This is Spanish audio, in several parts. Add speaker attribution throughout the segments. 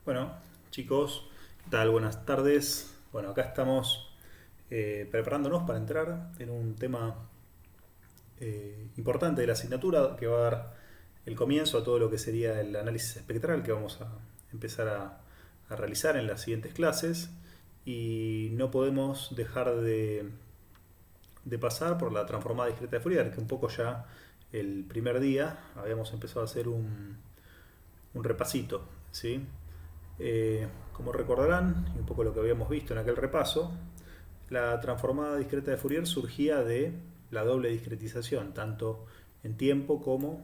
Speaker 1: Bueno, chicos, ¿qué tal? Buenas tardes. Bueno, acá estamos preparándonos para entrar en un tema importante de la asignatura que va a dar el comienzo a todo lo que sería el análisis espectral que vamos a empezar a realizar en las siguientes clases. Y no podemos dejar de pasar por la transformada discreta de Fourier, que un poco ya el primer día habíamos empezado a hacer un repasito, ¿sí? Como recordarán, y un poco lo que habíamos visto en aquel repaso, la transformada discreta de Fourier surgía de la doble discretización, tanto en tiempo como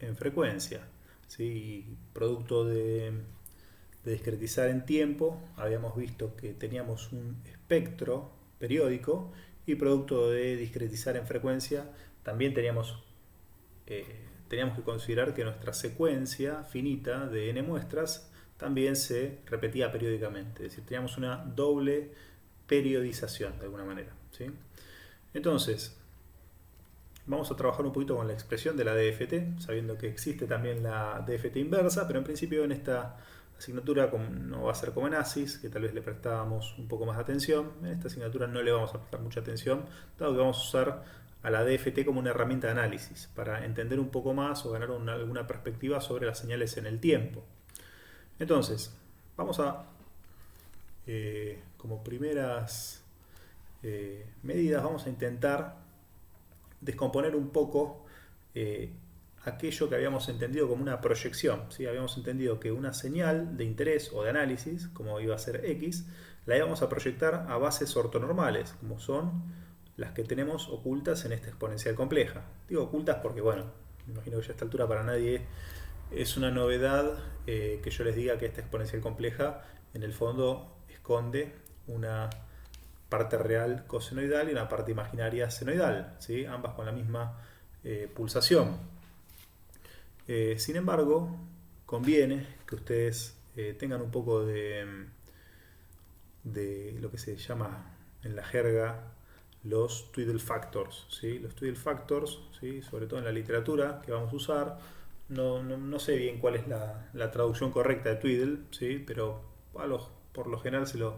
Speaker 1: en frecuencia. ¿Sí? Producto de discretizar en tiempo, habíamos visto que teníamos un espectro periódico, y producto de discretizar en frecuencia, también teníamos que considerar que nuestra secuencia finita de n muestras también se repetía periódicamente, es decir, teníamos una doble periodización de alguna manera, ¿sí? Entonces, vamos a trabajar un poquito con la expresión de la DFT, sabiendo que existe también la DFT inversa, pero en principio en esta asignatura no va a ser como en ASIS, que tal vez le prestábamos un poco más de atención. En esta asignatura no le vamos a prestar mucha atención, dado que vamos a usar a la DFT como una herramienta de análisis, para entender un poco más o ganar alguna perspectiva sobre las señales en el tiempo. Entonces, vamos a, como primeras medidas, vamos a intentar descomponer un poco aquello que habíamos entendido como una proyección, ¿sí? Habíamos entendido que una señal de interés o de análisis, como iba a ser X, la íbamos a proyectar a bases ortonormales, como son las que tenemos ocultas en esta exponencial compleja. Digo ocultas porque, bueno, me imagino que ya a esta altura para nadie es una novedad que yo les diga que esta exponencial compleja en el fondo esconde una parte real cosenoidal y una parte imaginaria senoidal, ¿sí? Ambas con la misma pulsación. Sin embargo, conviene que ustedes tengan un poco de lo que se llama en la jerga los Twiddle factors, ¿sí? Los Twiddle factors, ¿sí? Sobre todo en la literatura que vamos a usar. No sé bien cuál es la traducción correcta de Twiddle, ¿sí? Pero por lo general se los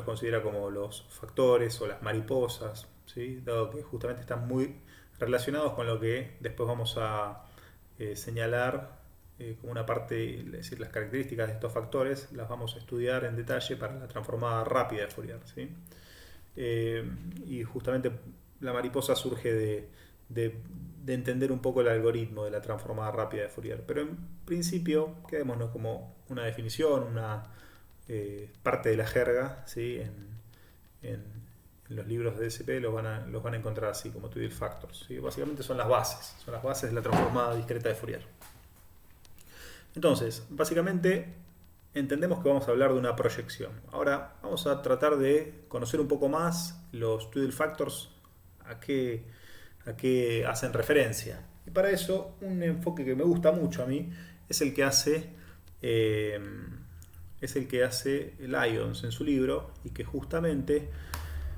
Speaker 1: considera como los factores o las mariposas, ¿sí? Dado que justamente están muy relacionados con lo que después vamos a señalar como una parte, es decir, las características de estos factores las vamos a estudiar en detalle para la transformada rápida de Fourier, ¿sí? Y justamente la mariposa surge de entender un poco el algoritmo de la transformada rápida de Fourier. Pero en principio, quedémonos como una definición, una parte de la jerga, ¿sí? En los libros de DSP los van a encontrar así, como Twiddle Factors, ¿sí? Básicamente son las bases de la transformada discreta de Fourier. Entonces, básicamente entendemos que vamos a hablar de una proyección. Ahora vamos a tratar de conocer un poco más los Twiddle Factors, a qué hacen referencia. Y para eso, un enfoque que me gusta mucho a mí es el que hace eh, Lyons en su libro, y que justamente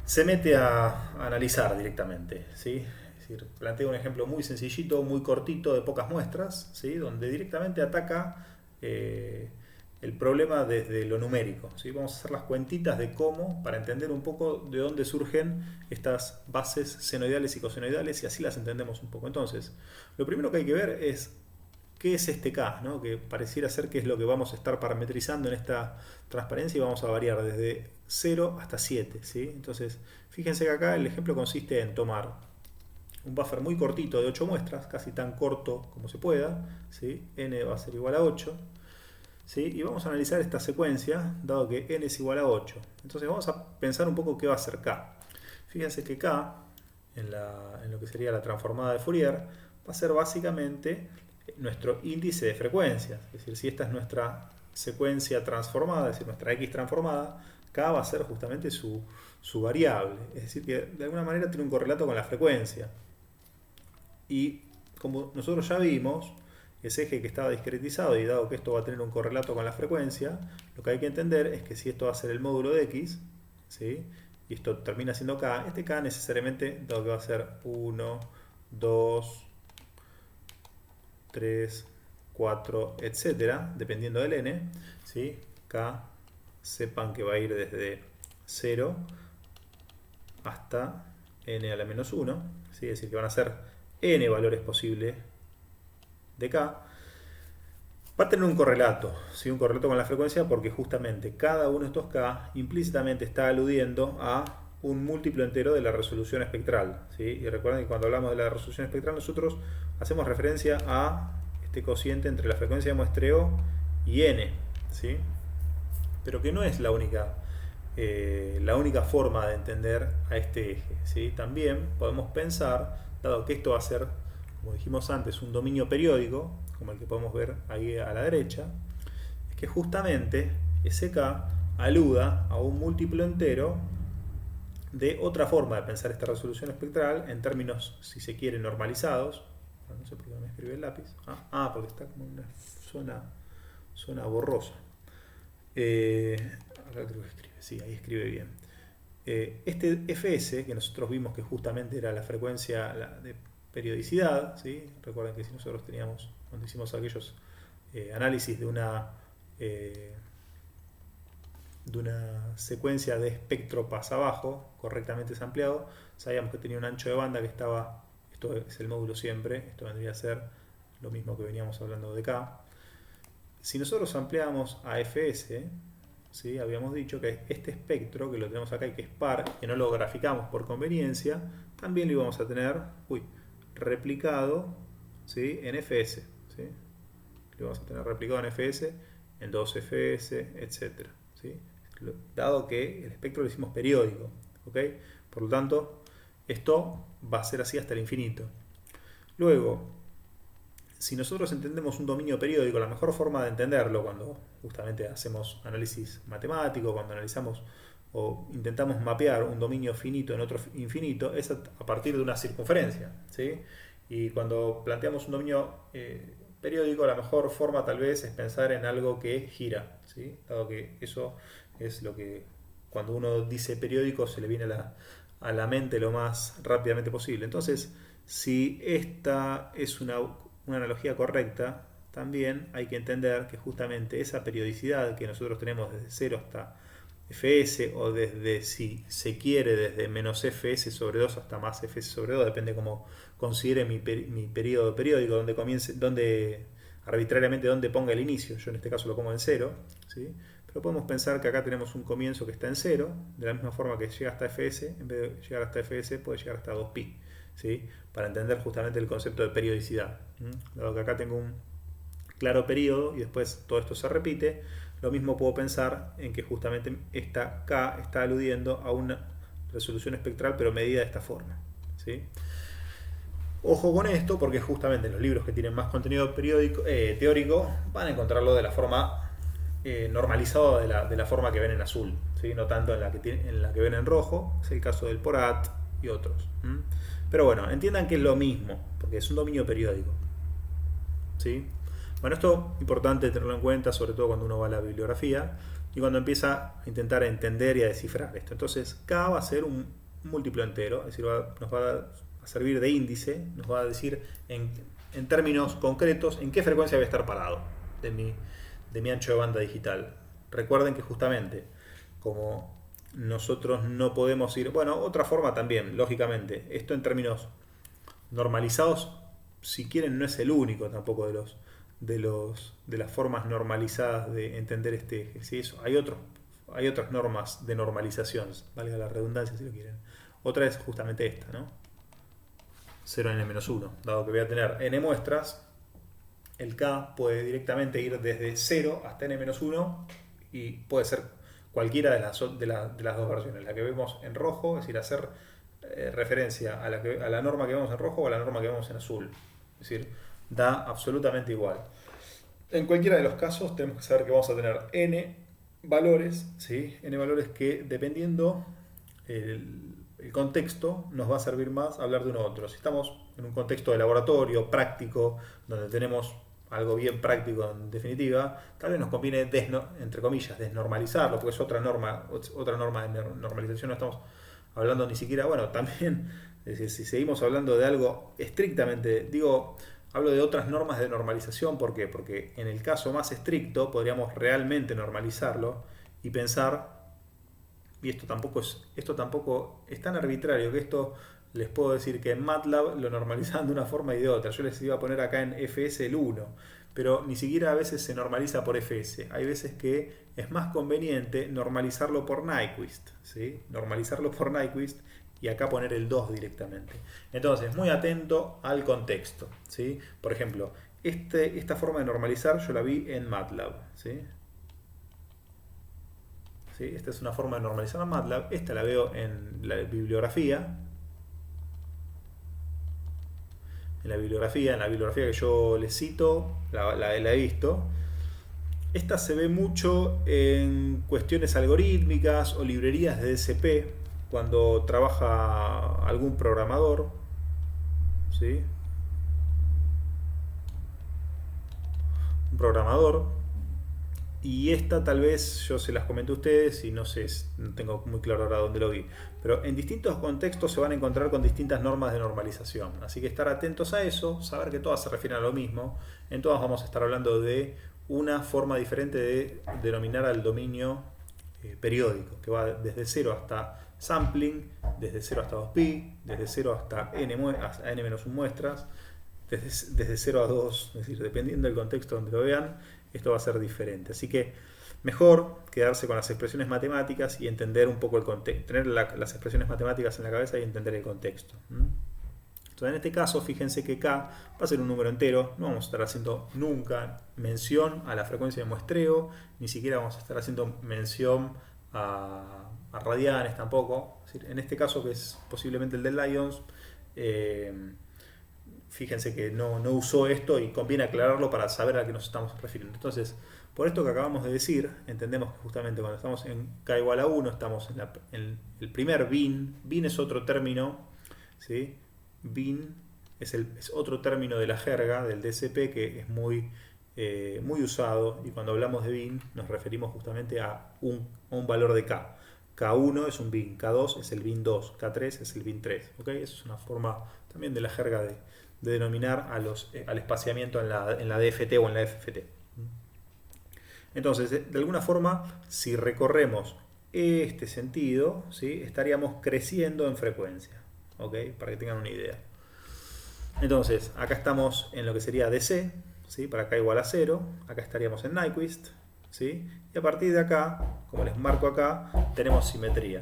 Speaker 1: se mete a analizar directamente, ¿sí? Es decir, plantea un ejemplo muy sencillito, muy cortito, de pocas muestras, ¿sí? Donde directamente ataca el problema desde lo numérico, ¿sí? Vamos a hacer las cuentitas de cómo, para entender un poco de dónde surgen estas bases senoidales y cosenoidales, y así las entendemos un poco. Entonces, lo primero que hay que ver es qué es este K, ¿no? Que pareciera ser que es lo que vamos a estar parametrizando en esta transparencia, y vamos a variar desde 0 hasta 7, ¿sí? Entonces, fíjense que acá el ejemplo consiste en tomar un buffer muy cortito de 8 muestras, casi tan corto como se pueda, ¿sí? N va a ser igual a 8, ¿sí? Y vamos a analizar esta secuencia, dado que N es igual a 8. Entonces vamos a pensar un poco qué va a ser K. Fíjense que K, en lo que sería la transformada de Fourier, va a ser básicamente nuestro índice de frecuencias. Es decir, si esta es nuestra secuencia transformada, es decir, nuestra X transformada, K va a ser justamente su variable. Es decir, que de alguna manera tiene un correlato con la frecuencia. Y como nosotros ya vimos, ese eje que estaba discretizado, y dado que esto va a tener un correlato con la frecuencia, lo que hay que entender es que si esto va a ser el módulo de X, ¿sí? Y esto termina siendo K, este K necesariamente, dado que va a ser 1, 2, 3, 4, etcétera, dependiendo del n, ¿sí? K, sepan que va a ir desde 0 hasta n a la menos 1, ¿sí? Es decir, que van a ser n valores posibles de K. Va a tener un correlato, ¿sí? Un correlato con la frecuencia, porque justamente cada uno de estos K implícitamente está aludiendo a un múltiplo entero de la resolución espectral, ¿sí? Y recuerden que cuando hablamos de la resolución espectral nosotros hacemos referencia a este cociente entre la frecuencia de muestreo y n, ¿sí? Pero que no es la única forma de entender a este eje, ¿sí? También podemos pensar, dado que esto va a ser, como dijimos antes, un dominio periódico, como el que podemos ver ahí a la derecha, es que justamente ese K aluda a un múltiplo entero de otra forma de pensar esta resolución espectral en términos, si se quiere, normalizados. No sé por qué me escribe el lápiz. Porque está como en una zona borrosa. Acá creo que escribe, sí, ahí escribe bien. Este Fs, que nosotros vimos que justamente era la frecuencia de periodicidad, ¿sí? Recuerden que si nosotros teníamos, cuando hicimos aquellos análisis de una secuencia de espectro pasa abajo, correctamente sampleado, sabíamos que tenía un ancho de banda que estaba, esto es el módulo siempre, esto vendría a ser lo mismo que veníamos hablando de K. Si nosotros ampliamos a Fs, ¿sí? Habíamos dicho que este espectro, que lo tenemos acá y que es par, que no lo graficamos por conveniencia, también lo íbamos a tener replicado, ¿sí? En Fs, ¿sí? Lo vamos a tener replicado en Fs, en 2Fs, etc., ¿sí? Dado que el espectro lo hicimos periódico, ¿ok? Por lo tanto, esto va a ser así hasta el infinito. Luego, si nosotros entendemos un dominio periódico, la mejor forma de entenderlo cuando justamente hacemos análisis matemático, cuando analizamos o intentamos mapear un dominio finito en otro infinito, es a partir de una circunferencia, ¿sí? Y cuando planteamos un dominio periódico, la mejor forma tal vez es pensar en algo que gira, ¿sí? Dado que eso es lo que cuando uno dice periódico se le viene a la mente lo más rápidamente posible. Entonces, si esta es una analogía correcta, también hay que entender que justamente esa periodicidad que nosotros tenemos desde 0 hasta Fs, o desde, si se quiere, desde menos Fs sobre 2 hasta más Fs sobre 2, depende cómo considere mi periodo periódico, donde comience, arbitrariamente donde ponga el inicio. Yo en este caso lo pongo en 0, ¿sí? Pero podemos pensar que acá tenemos un comienzo que está en 0, de la misma forma que llega hasta Fs, en vez de llegar hasta Fs puede llegar hasta 2pi, ¿sí? Para entender justamente el concepto de periodicidad. Dado que acá tengo un claro periodo y después todo esto se repite, lo mismo puedo pensar en que justamente esta K está aludiendo a una resolución espectral pero medida de esta forma, ¿sí? Ojo con esto, porque justamente en los libros que tienen más contenido teórico van a encontrarlo de la forma normalizada, de la forma que ven en azul, ¿sí? No tanto en la que ven en rojo, es el caso del Porat y otros. Pero bueno, entiendan que es lo mismo, porque es un dominio periódico, ¿sí? Bueno, esto es importante tenerlo en cuenta, sobre todo cuando uno va a la bibliografía y cuando empieza a intentar entender y a descifrar esto. Entonces, K va a ser un múltiplo entero, es decir, nos va a servir de índice, nos va a decir en términos concretos en qué frecuencia voy a estar parado de mi ancho de banda digital. Recuerden que justamente, como nosotros no podemos ir, bueno, otra forma también, lógicamente, esto en términos normalizados, si quieren, no es el único tampoco de las formas normalizadas de entender este eje, ¿sí? Hay otras normas de normalización, valga la redundancia si lo quieren. Otra es justamente esta, ¿no? 0n-1, dado que voy a tener n muestras, el K puede directamente ir desde 0 hasta n-1 y puede ser cualquiera de las dos versiones, la que vemos en rojo, es decir, hacer referencia a la norma que vemos en rojo o a la norma que vemos en azul, es decir, da absolutamente igual. En cualquiera de los casos tenemos que saber que vamos a tener n valores, ¿sí? N valores que, dependiendo el contexto, nos va a servir más hablar de uno u otro. Si estamos en un contexto de laboratorio práctico, donde tenemos algo bien práctico en definitiva, tal vez nos conviene, entre comillas, desnormalizarlo, porque es otra norma de normalización. No estamos hablando ni siquiera, bueno, también, es decir, si seguimos hablando de algo estrictamente, digo, Hablo de otras normas de normalización, ¿por qué? Porque en el caso más estricto podríamos realmente normalizarlo y pensar, y esto tampoco es tan arbitrario que esto les puedo decir que en MATLAB lo normalizan de una forma y de otra. Yo les iba a poner acá en FS el 1, pero ni siquiera a veces se normaliza por FS. Hay veces que es más conveniente normalizarlo por Nyquist, ¿sí? Normalizarlo por Nyquist y acá poner el 2 directamente. Entonces, muy atento al contexto, ¿sí? Por ejemplo, esta forma de normalizar yo la vi en MATLAB, ¿sí? ¿Sí? Esta es una forma de normalizar en MATLAB. Esta la veo en la bibliografía. En la bibliografía que yo les cito, la he visto. Esta se ve mucho en cuestiones algorítmicas o librerías de DSP, cuando trabaja algún programador, ¿sí? Un programador. Y esta tal vez yo se las comenté a ustedes y no sé, no tengo muy claro ahora dónde lo vi. Pero en distintos contextos se van a encontrar con distintas normas de normalización. Así que estar atentos a eso, saber que todas se refieren a lo mismo. En todas vamos a estar hablando de una forma diferente de denominar al dominio periódico, que va desde 0 hasta sampling, desde 0 hasta 2pi, desde 0 hasta n-1 muestras, desde 0 a 2, es decir, dependiendo del contexto donde lo vean, esto va a ser diferente. Así que mejor quedarse con las expresiones matemáticas y entender un poco el contexto, tener las expresiones matemáticas en la cabeza y entender el contexto. Entonces, en este caso, fíjense que K va a ser un número entero, no vamos a estar haciendo nunca mención a la frecuencia de muestreo, ni siquiera vamos a estar haciendo mención a radianes tampoco. Es decir, en este caso, que es posiblemente el del Lions, fíjense que no usó esto y conviene aclararlo para saber a qué nos estamos refiriendo. Entonces, por esto que acabamos de decir, entendemos que justamente cuando estamos en K igual a 1, estamos en el primer bin. Bin es otro término, ¿sí? Bin es otro término de la jerga del DSP que es muy usado, y cuando hablamos de bin nos referimos justamente a un valor de K. K1 es un bin, K2 es el bin 2, K3 es el bin 3. ¿Okay? Eso es una forma también de la jerga de denominar al espaciamiento en la DFT o en la FFT. Entonces, de alguna forma, si recorremos este sentido, ¿sí? Estaríamos creciendo en frecuencia, ¿okay? Para que tengan una idea. Entonces, acá estamos en lo que sería DC, ¿sí? Para acá igual a 0, acá estaríamos en Nyquist, ¿sí? Y a partir de acá, como les marco acá, tenemos simetría.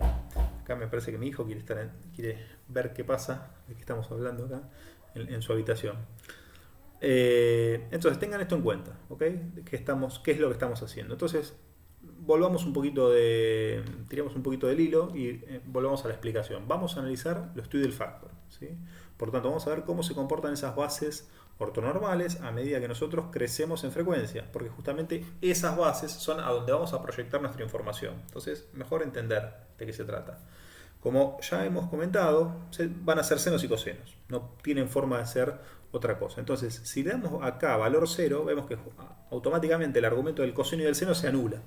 Speaker 1: Acá me parece que mi hijo quiere ver qué pasa, de qué estamos hablando acá, en su habitación. Entonces tengan esto en cuenta, ¿ok? ¿Qué es lo que estamos haciendo? Entonces, tiremos un poquito del hilo y volvamos a la explicación. Vamos a analizar los Tweedle Factor, ¿sí? Por lo tanto, vamos a ver cómo se comportan esas bases ortonormales a medida que nosotros crecemos en frecuencia, porque justamente esas bases son a donde vamos a proyectar nuestra información. Entonces, mejor entender de qué se trata. Como ya hemos comentado, van a ser senos y cosenos, no tienen forma de ser otra cosa. Entonces, si le damos acá valor 0, vemos que automáticamente el argumento del coseno y del seno se anula.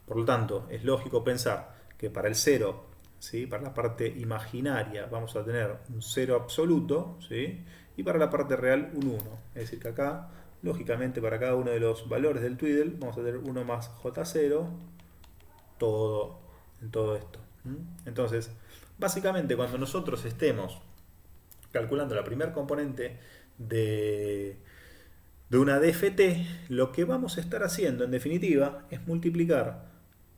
Speaker 1: Por lo tanto, es lógico pensar que para el 0, ¿sí? Para la parte imaginaria, vamos a tener un 0 absoluto, ¿sí? Y para la parte real un 1. Es decir, que acá, lógicamente, para cada uno de los valores del Tweedle, vamos a tener 1 más J0, en todo esto. Entonces, básicamente, cuando nosotros estemos calculando la primer componente de una DFT, lo que vamos a estar haciendo, en definitiva, es multiplicar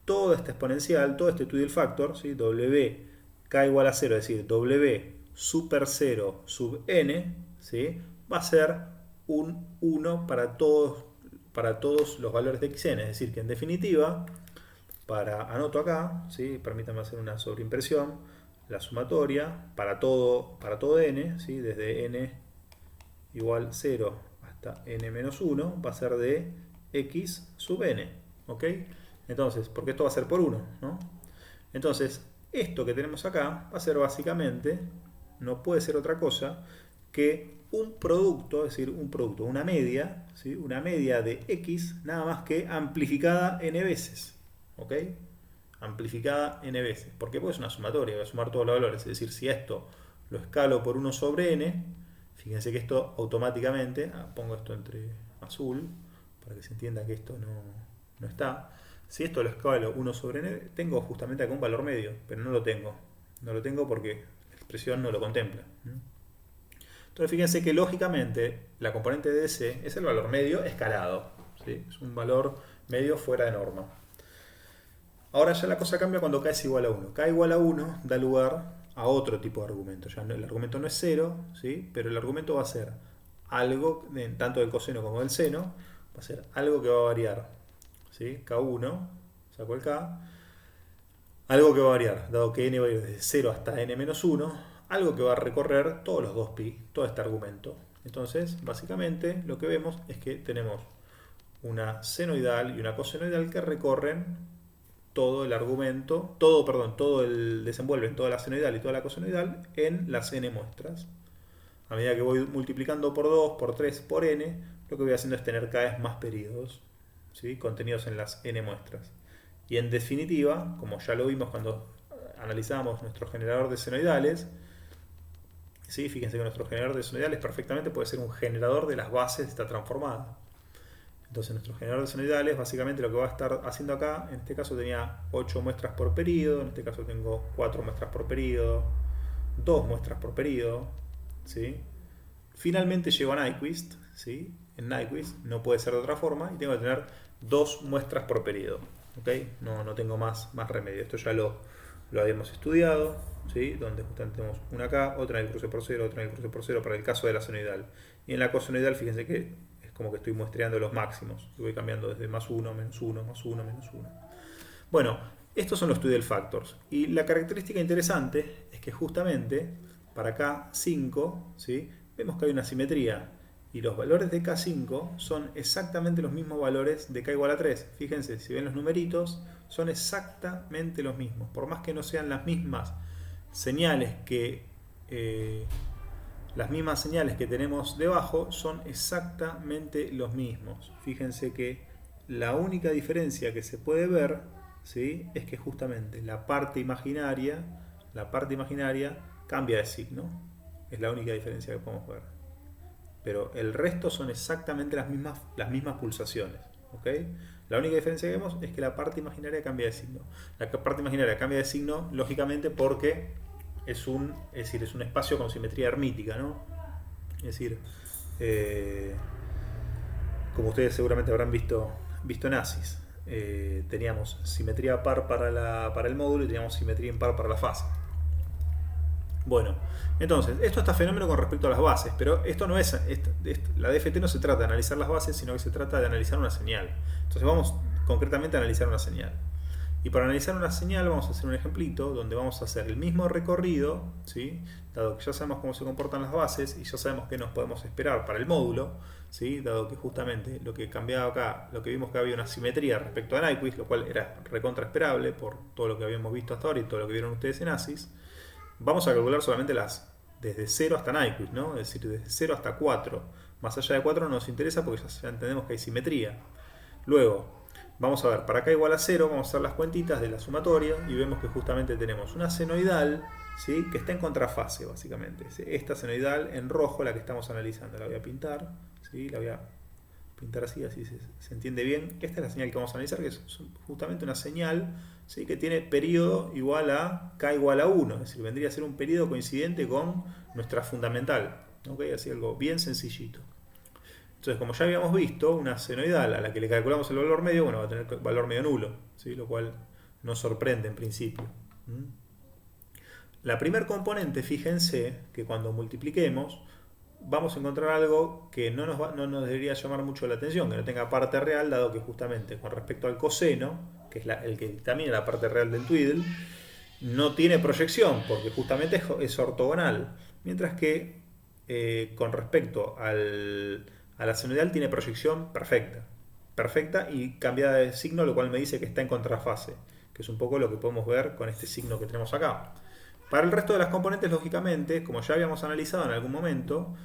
Speaker 1: toda esta exponencial, todo este Tweedle factor, ¿sí? W K igual a 0, es decir, W super 0 sub n, ¿sí? Va a ser un 1 para todos los valores de xn. Es decir, que en definitiva, anoto acá, ¿sí? Permítanme hacer una sobreimpresión, la sumatoria para todo n, ¿sí? Desde n igual 0 hasta n menos 1 va a ser de x sub n, ¿ok? Entonces, porque esto va a ser por 1, ¿no? Entonces, esto que tenemos acá va a ser básicamente, no puede ser otra cosa que un producto, es decir, una media, ¿sí? Una media de x, nada más que amplificada n veces, ¿ok? Amplificada n veces. ¿Por qué? Porque es una sumatoria, voy a sumar todos los valores. Es decir, si esto lo escalo por 1 sobre n, Fíjense que esto automáticamente, pongo esto entre azul, para que se entienda que esto no está. Si esto lo escalo 1 sobre n, tengo justamente acá un valor medio, pero no lo tengo. No lo tengo porque la expresión no lo contempla. Entonces fíjense que lógicamente la componente de DC es el valor medio escalado, ¿sí? Es un valor medio fuera de norma. Ahora ya la cosa cambia cuando k es igual a 1. K igual a 1 da lugar a otro tipo de argumento. Ya el argumento no es 0, ¿sí? Pero el argumento va a ser algo, tanto del coseno como del seno, va a ser algo que va a variar, ¿sí? K1, saco el K, algo que va a variar, dado que n va a ir desde 0 hasta n-1, algo que va a recorrer todos los 2pi, todo este argumento. Entonces, básicamente, lo que vemos es que tenemos una senoidal y una cosenoidal que recorren todo el argumento, todo el desenvuelven toda la senoidal y toda la cosenoidal en las n muestras. A medida que voy multiplicando por 2, por 3, por n, lo que voy haciendo es tener cada vez más periodos, ¿sí? Contenidos en las n muestras. Y en definitiva, como ya lo vimos cuando analizamos nuestro generador de senoidales, ¿sí? Fíjense que nuestro generador de senoidales perfectamente puede ser un generador de las bases de esta transformada. Entonces nuestro generador de senoidales básicamente lo que va a estar haciendo acá, en este caso tenía 8 muestras por periodo, en este caso tengo 4 muestras por periodo, 2 muestras por periodo, ¿sí? Finalmente llego a Nyquist, ¿sí? En Nyquist no puede ser de otra forma y tengo que tener 2 muestras por periodo, ¿okay? No tengo más remedio. Esto ya lo habíamos estudiado, ¿sí? Donde justamente tenemos una acá, otra en el cruce por 0, otra en el cruce por 0 para el caso de la senoidal. Y en la cosenoidal fíjense que es como que estoy muestreando los máximos, y voy cambiando desde más 1, menos 1, más 1, menos 1. Bueno, estos son los Tudel factors. Y la característica interesante es que justamente para K5, ¿sí? Vemos que hay una simetría y los valores de K5 son exactamente los mismos valores de K igual a 3. Fíjense, si ven los numeritos, son exactamente los mismos. Por más que no sean las mismas señales que tenemos debajo, son exactamente los mismos. Fíjense que la única diferencia que se puede ver, ¿sí? Es que justamente la parte imaginaria cambia de signo. Es la única diferencia que podemos ver. Pero el resto son exactamente las mismas pulsaciones, ¿okay? La única diferencia que vemos es que la parte imaginaria cambia de signo. La parte imaginaria cambia de signo, lógicamente, porque es un espacio con simetría hermítica, ¿no? Es decir, como ustedes seguramente habrán visto en ASIS, teníamos simetría par para el módulo y teníamos simetría impar para la fase. Bueno, entonces, esto está fenómeno con respecto a las bases, pero esto no es, la DFT no se trata de analizar las bases, sino que se trata de analizar una señal. Entonces vamos concretamente a analizar una señal. Y para analizar una señal vamos a hacer un ejemplito donde vamos a hacer el mismo recorrido, ¿sí? Dado que ya sabemos cómo se comportan las bases y ya sabemos qué nos podemos esperar para el módulo, ¿sí? Dado que justamente lo que cambiaba acá, lo que vimos que había una simetría respecto a Nyquist, lo cual era recontra esperable por todo lo que habíamos visto hasta ahora y todo lo que vieron ustedes en ASIS. Vamos a calcular solamente las desde 0 hasta Nyquist, ¿no? Es decir, desde 0 hasta 4. Más allá de 4 no nos interesa porque ya entendemos que hay simetría. Luego, vamos a ver, para acá igual a 0, vamos a hacer las cuentitas de la sumatoria y vemos que justamente tenemos una senoidal, ¿sí? Que está en contrafase, básicamente. Esta senoidal en rojo, la que estamos analizando, la voy a pintar, ¿sí? La voy a pintar así se entiende bien. Esta es la señal que vamos a analizar, que es justamente una señal, ¿sí? Que tiene periodo igual a K igual a 1, es decir, vendría a ser un periodo coincidente con nuestra fundamental, ¿okay? Así algo bien sencillito. Entonces, como ya habíamos visto, una senoidal a la que le calculamos el valor medio, bueno, va a tener valor medio nulo, ¿sí? Lo cual nos sorprende en principio. La primer componente, fíjense que cuando multipliquemos vamos a encontrar algo que no nos debería llamar mucho la atención, que no tenga parte real, dado que justamente con respecto al coseno, que es el que dictamina la parte real del Twiddle, no tiene proyección, porque justamente es ortogonal, mientras que con respecto a la senoidal tiene proyección perfecta y cambiada de signo, lo cual me dice que está en contrafase, que es un poco lo que podemos ver con este signo que tenemos acá. Para el resto de las componentes, lógicamente, como ya habíamos analizado en algún momento,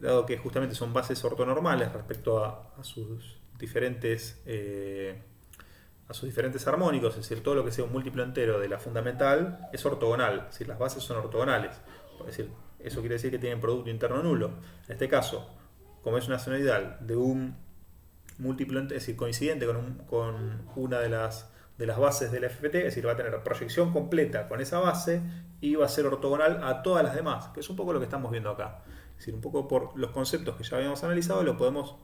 Speaker 1: dado que justamente son bases ortonormales respecto a sus diferentes armónicos, es decir, todo lo que sea un múltiplo entero de la fundamental es ortogonal, es decir, las bases son ortogonales. Es decir, eso quiere decir que tienen producto interno nulo. En este caso, como es una senoidal de un múltiplo, es decir, coincidente con una de las bases del FFT, es decir, va a tener proyección completa con esa base y va a ser ortogonal a todas las demás, que es un poco lo que estamos viendo acá. Es decir, un poco por los conceptos que ya habíamos analizado, lo podemos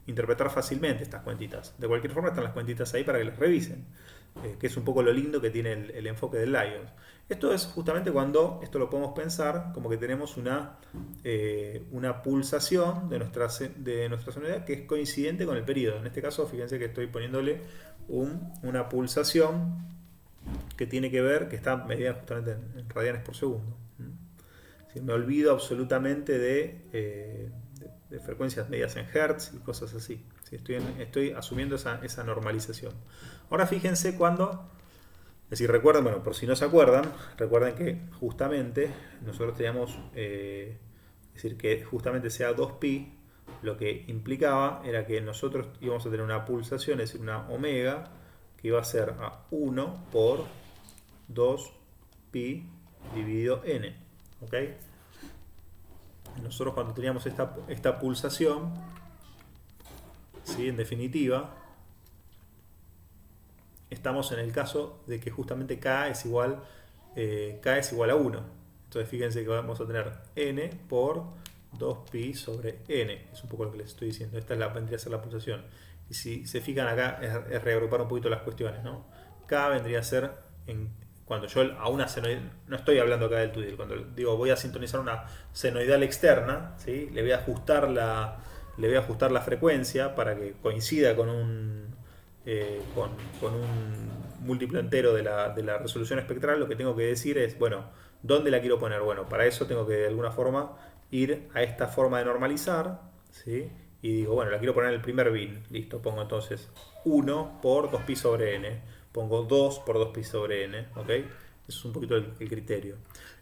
Speaker 1: interpretar fácilmente estas cuentitas. De cualquier forma están las cuentitas ahí para que las revisen, que es un poco lo lindo que tiene el enfoque del Lyons. Esto es justamente cuando, esto lo podemos pensar como que tenemos una pulsación de nuestra senoidal que es coincidente con el periodo. En este caso, fíjense que estoy poniéndole una pulsación que tiene que ver, que está medida justamente en radianes por segundo. ¿Sí? Me olvido absolutamente de frecuencias medidas en hertz y cosas así. ¿Sí? Estoy asumiendo esa normalización. Ahora fíjense cuando, es decir, recuerden, bueno, por si no se acuerdan, recuerden que justamente nosotros teníamos, es decir, que justamente sea 2pi, lo que implicaba era que nosotros íbamos a tener una pulsación, es decir, una omega, que iba a ser a 1 por 2pi dividido n. ¿Ok? Nosotros cuando teníamos esta pulsación, ¿sí? En definitiva, estamos en el caso de que justamente K es igual a 1. Entonces fíjense que vamos a tener n por 2pi sobre n. Es un poco lo que les estoy diciendo. Esta vendría a ser la pulsación. Y si se fijan acá, es reagrupar un poquito las cuestiones, ¿no? K vendría a ser, cuando yo a una senoidal, no estoy hablando acá del Tweedle, cuando digo voy a sintonizar una senoidal externa, ¿sí? Le voy a ajustar la frecuencia para que coincida con un múltiplo entero de la resolución espectral. Lo que tengo que decir es, bueno, ¿dónde la quiero poner? Bueno, para eso tengo que de alguna forma ir a esta forma de normalizar, ¿sí? Y digo, bueno, la quiero poner en el primer bin. Listo, pongo entonces 1 por 2pi sobre n. Pongo 2 por 2pi sobre n. ¿Ok? Eso es un poquito el criterio.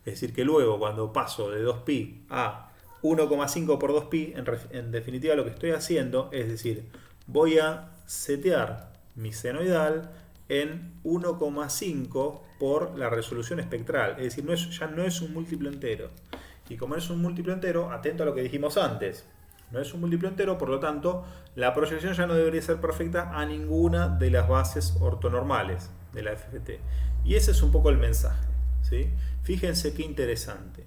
Speaker 1: Es decir, que luego cuando paso de 2pi a 1,5 por 2pi, en definitiva lo que estoy haciendo es decir, voy a setear mi senoidal en 1,5 por la resolución espectral. Es decir, ya no es un múltiplo entero. Y como no es un múltiplo entero, atento a lo que dijimos antes. No es un múltiplo entero, por lo tanto, la proyección ya no debería ser perfecta a ninguna de las bases ortonormales de la FFT. Y ese es un poco el mensaje, ¿sí? Fíjense qué interesante.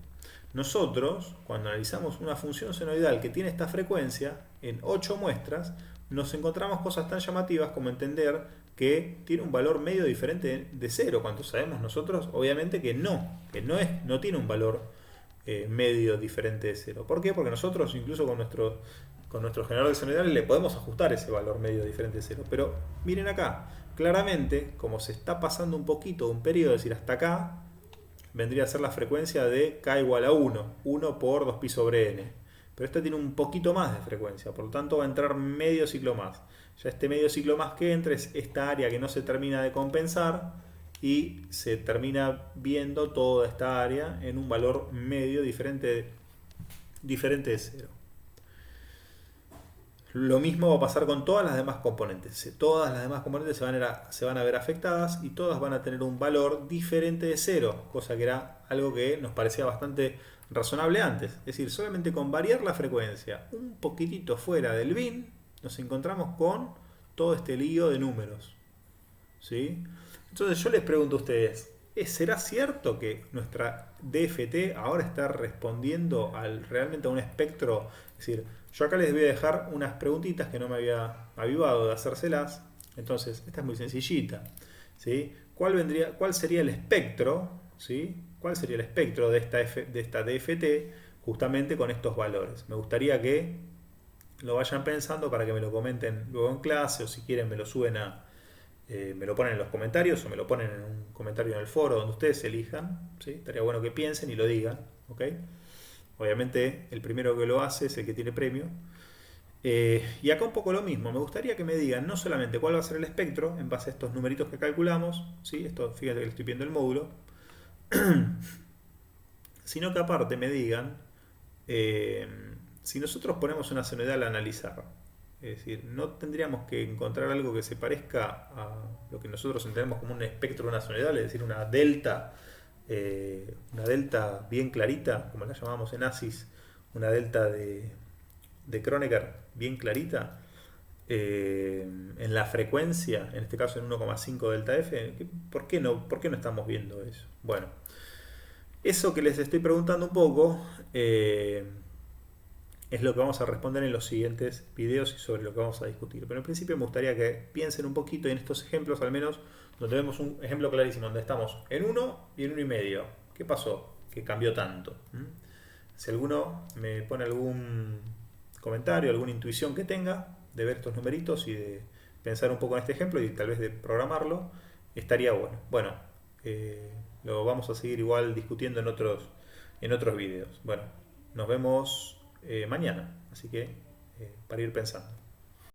Speaker 1: Nosotros, cuando analizamos una función senoidal que tiene esta frecuencia, en 8 muestras, nos encontramos cosas tan llamativas como entender que tiene un valor medio diferente de 0. Cuando sabemos nosotros, obviamente que no tiene un valor medio diferente de 0. ¿Por qué? Porque nosotros, incluso con nuestro generador de senoidales, le podemos ajustar ese valor medio diferente de 0. Pero miren acá, claramente, como se está pasando un poquito de un periodo, es decir, hasta acá, vendría a ser la frecuencia de K igual a 1 por 2pi sobre n. Pero esta tiene un poquito más de frecuencia, por lo tanto va a entrar medio ciclo más. Ya este medio ciclo más que entra es esta área que no se termina de compensar y se termina viendo toda esta área en un valor medio diferente de 0. Lo mismo va a pasar con todas las demás componentes. Todas las demás componentes se van a ver afectadas y todas van a tener un valor diferente de 0, cosa que era algo que nos parecía bastante razonable antes. Es decir, solamente con variar la frecuencia un poquitito fuera del bin, nos encontramos con todo este lío de números. ¿Sí? Entonces yo les pregunto a ustedes, ¿será cierto que nuestra DFT ahora está respondiendo realmente a un espectro? Es decir, yo acá les voy a dejar unas preguntitas que no me había avivado de hacérselas. Entonces, esta es muy sencillita, ¿sí? ¿Cuál sería el espectro? ¿Sí? ¿Cuál sería el espectro de esta DFT justamente con estos valores? Me gustaría que lo vayan pensando para que me lo comenten luego en clase, o si quieren me lo suben me lo ponen en los comentarios o me lo ponen en un comentario en el foro donde ustedes elijan, ¿sí? Estaría bueno que piensen y lo digan, ¿ok? Obviamente el primero que lo hace es el que tiene premio. Y acá un poco lo mismo, me gustaría que me digan no solamente cuál va a ser el espectro en base a estos numeritos que calculamos, ¿sí? Esto, fíjate que le estoy viendo el módulo, sino que aparte me digan si nosotros ponemos una senoidal a analizar. Es decir, no tendríamos que encontrar algo que se parezca a lo que nosotros entendemos como un espectro de una senoidal, es decir, una delta una delta bien clarita, como la llamamos en ASIS, una delta de Kronecker bien clarita, en la frecuencia, en este caso en 1,5 delta F, ¿por qué no estamos viendo eso? Bueno, eso que les estoy preguntando un poco es lo que vamos a responder en los siguientes videos y sobre lo que vamos a discutir. Pero en principio me gustaría que piensen un poquito en estos ejemplos, al menos donde vemos un ejemplo clarísimo, donde estamos en 1 y en 1,5. ¿Qué pasó? Que cambió tanto. Si alguno me pone algún comentario, alguna intuición que tenga de ver estos numeritos y de pensar un poco en este ejemplo y tal vez de programarlo, estaría bueno. Bueno, lo vamos a seguir igual discutiendo en otros videos. Bueno, nos vemos mañana, así que para ir pensando.